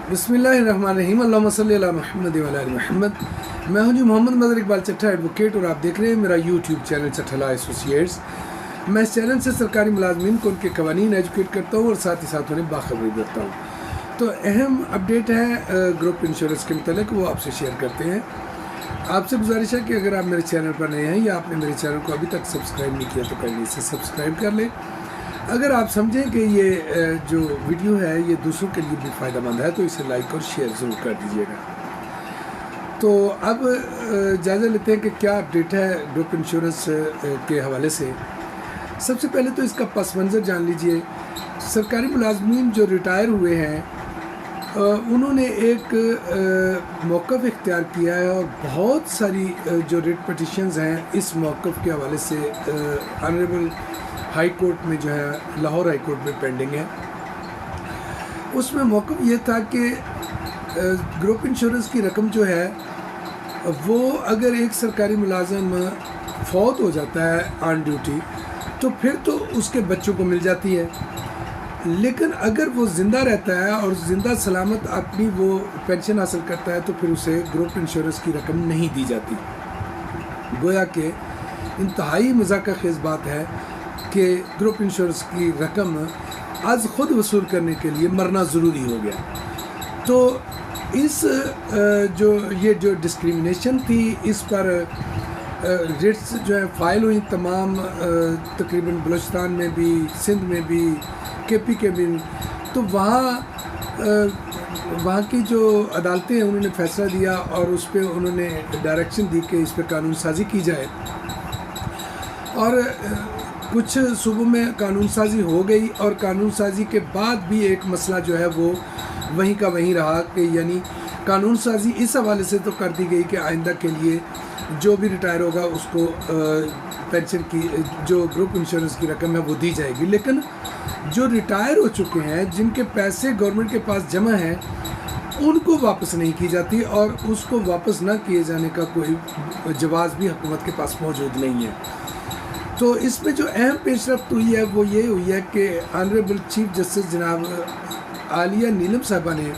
बिस्मिल्लाहिर्रहमानिर्रहीम अल्लाहुम्मा सल्ली अला मुहम्मद व अला आलि मुहम्मद। मैं हूं जी मोहम्मद मदर इकबाल चट्ठा एडवोकेट, और आप देख रहे हैं मेरा YouTube channel Chattha law associates. मैं इस चैनल से सरकारी मुलाजमीन को उनके कवानीन एजुकेट करता हूं और साथ ही साथ उन्हें बाखबरी देता हूं। तो अहम अपडेट है ग्रुप इंश्योरेंस के मतलब, वो आपसे शेयर करते हैं। आपसे गुजारिश है कि अगर आप मेरे चैनल पर नए हैं या आपने मेरे चैनल को अभी तक सब्सक्राइब नहीं किया तो काइंडली इसे सब्सक्राइब कर लें। अगर आप समझें कि ये जो वीडियो है ये दूसरों के लिए भी फ़ायदा मंद है तो इसे लाइक और शेयर ज़रूर कर दीजिएगा। तो अब जायज़ा लेते हैं कि क्या अपडेट है ग्रुप इंश्योरेंस के हवाले से। सबसे पहले तो इसका पस मंज़र जान लीजिए। सरकारी मुलाजमीन जो रिटायर हुए हैं उन्होंने एक मौक़िफ़ इख्तियार किया है, और बहुत सारी जो रिट पटिशन्स हैं इस मौक़िफ़ के हवाले से ऑनरेबल हाई कोर्ट में जो है, लाहौर हाई कोर्ट में पेंडिंग है। उसमें मौक़िफ़ ये था कि ग्रुप इंश्योरेंस की रकम जो है वो अगर एक सरकारी मुलाजिम फौत हो जाता है ऑन ड्यूटी तो फिर तो उसके बच्चों को मिल जाती है, लेकिन अगर वो ज़िंदा रहता है और ज़िंदा सलामत अपनी वो पेंशन हासिल करता है तो फिर उसे ग्रुप इंश्योरेंस की रकम नहीं दी जाती। गोया कि इंतहाई मज़ाक़-खेज़ बात है कि ग्रुप इंश्योरेंस की रकम आज ख़ुद वसूल करने के लिए मरना ज़रूरी हो गया। तो इस ये जो डिस्क्रिमिनेशन थी इस पर रिट्स जो है फ़ाइल हुई तमाम, तकरीबन बलूचिस्तान में भी, सिंध में भी, केपी के भी। तो वहाँ की जो अदालतें हैं उन्होंने फ़ैसला दिया और उस पर उन्होंने डायरेक्शन दी कि इस पर कानून साजी की जाए। और कुछ सूबों में कानून साजी हो गई, और कानून साजी के बाद भी एक मसला जो है वो वहीं का वहीं रहा कि यानी कानून साजी इस हवाले से तो कर दी गई कि आइंदा के लिए जो भी रिटायर होगा उसको पेंशन की जो ग्रुप इंश्योरेंस की रकम है वो दी जाएगी, लेकिन जो रिटायर हो चुके हैं जिनके पैसे गवर्नमेंट के पास जमा हैं उनको वापस नहीं की जाती, और उसको वापस ना किए जाने का कोई जवाज़ भी हुकूमत के पास मौजूद नहीं है। तो इसमें जो अहम पेशरफ्त हुई है वो ये हुई है कि ऑनरेबल चीफ जस्टिस जनाब आलिया नीलम साहिबा ने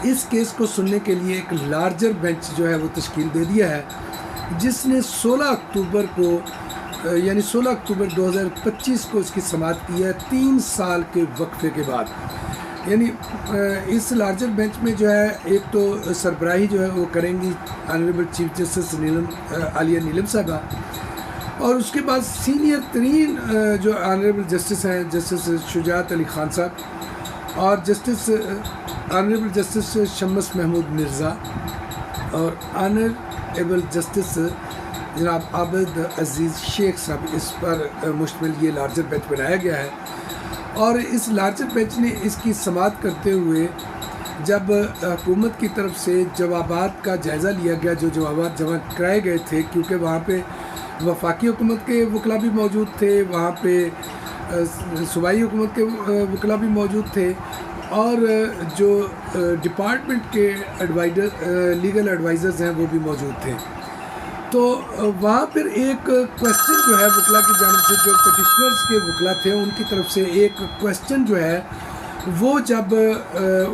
इस केस को सुनने के लिए एक लार्जर बेंच जो है वो तश्कील दे दिया है, जिसने 16 अक्टूबर को यानी 16 अक्टूबर 2025 को इसकी समाअत की है, 3 साल के वक्फे के बाद। यानी इस लार्जर बेंच में जो है एक तो सरबराही जो है वो करेंगी honourable chief justice Aaliya Neelam साहिबा, और उसके बाद सीनियर तरीन जो ऑनरेबल जस्टिस हैं, जस्टिस शुजात अली खान साहब और justice honourable justice Shams Mahmood Mirza और ऑनरेबल जस्टिस जनाब आबिद अजीज़ शेख साहब, इस पर मुश्तमिल ये लार्जर बेंच बनाया गया है। और इस लार्जर बेंच ने इसकी समाअत करते हुए जब हुकूमत की तरफ से जवाबात का जायज़ा लिया गया, जो जवाबात जमा कराए गए थे, क्योंकि वहाँ पे वफाकी हुकूमत के वकला भी मौजूद थे, वहाँ पे सूबाई हुकूमत के वकला भी मौजूद थे, और जो डिपार्टमेंट के लीगल एडवाइज़र्स हैं वो भी मौजूद थे। तो वहाँ पर एक क्वेश्चन जो है वकला की जानिब से, जो पटिशनर्स के वकला थे उनकी तरफ से एक क्वेश्चन जो है वो जब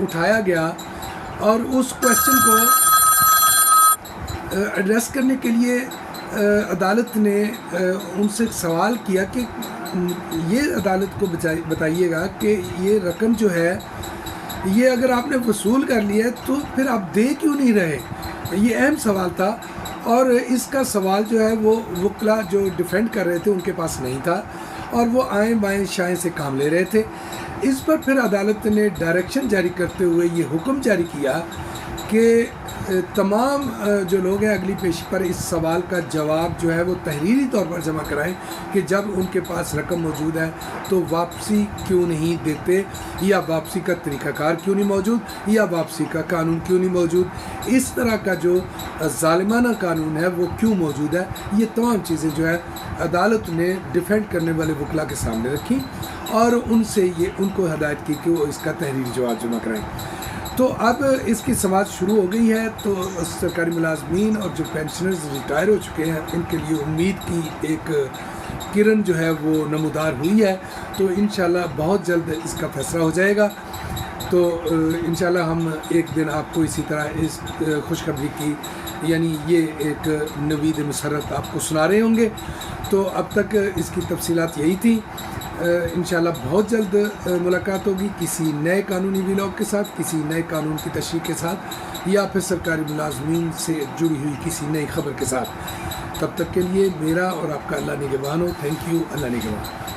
उठाया गया, और उस क्वेश्चन को एड्रेस करने के लिए अदालत ने उनसे सवाल किया कि ये अदालत को बताइएगा कि ये रकम जो है ये अगर आपने वसूल कर लिया है तो फिर आप दे क्यों नहीं रहे। ये अहम सवाल था, और इसका सवाल जो है वो वकला जो डिफेंड कर रहे थे उनके पास नहीं था, और वो आएँ बाएँ शाएँ से काम ले रहे थे। इस पर फिर अदालत ने डायरेक्शन जारी करते हुए ये हुक्म जारी किया कि तमाम जो लोग हैं अगली पेशी पर इस सवाल का जवाब जो है वो तहरीरी तौर पर जमा कराएं कि जब उनके पास रकम मौजूद है तो वापसी क्यों नहीं देते, या वापसी का तरीक़ाकार क्यों नहीं मौजूद, या वापसी का कानून क्यों नहीं मौजूद, इस तरह का जो ज़ालिमाना कानून है वो क्यों मौजूद है। ये तमाम चीज़ें जो है अदालत ने डिफेंड करने वाले वकला के सामने रखी, और उनसे ये उनको हदायत की कि वो इसका तहरीरी जवाब जमा कराएँ। तो अब इसकी समाअत शुरू हो गई है, तो सरकारी मुलाजमीन और जो पेंशनर्स रिटायर हो चुके हैं उनके लिए उम्मीद की एक किरण जो है वो नमूदार हुई है। तो इंशाल्लाह बहुत जल्द इसका फैसला हो जाएगा। تو انشاءاللہ ہم ایک دن آپ کو اسی طرح اس خوشخبری کی یعنی یہ ایک نوید مسرت آپ کو سنا رہے ہوں گے. تو اب تک اس کی تفصیلات یہی تھیں. انشاءاللہ بہت جلد ملاقات ہوگی کسی نئے قانونی ولاگ کے ساتھ, کسی نئے قانون کی تشریح کے ساتھ, یا پھر سرکاری ملازمین سے جڑی ہوئی کسی نئی خبر کے ساتھ. تب تک کے لیے میرا اور آپ کا اللہ نگہبان ہو. Thank you. اللہ نگہبان.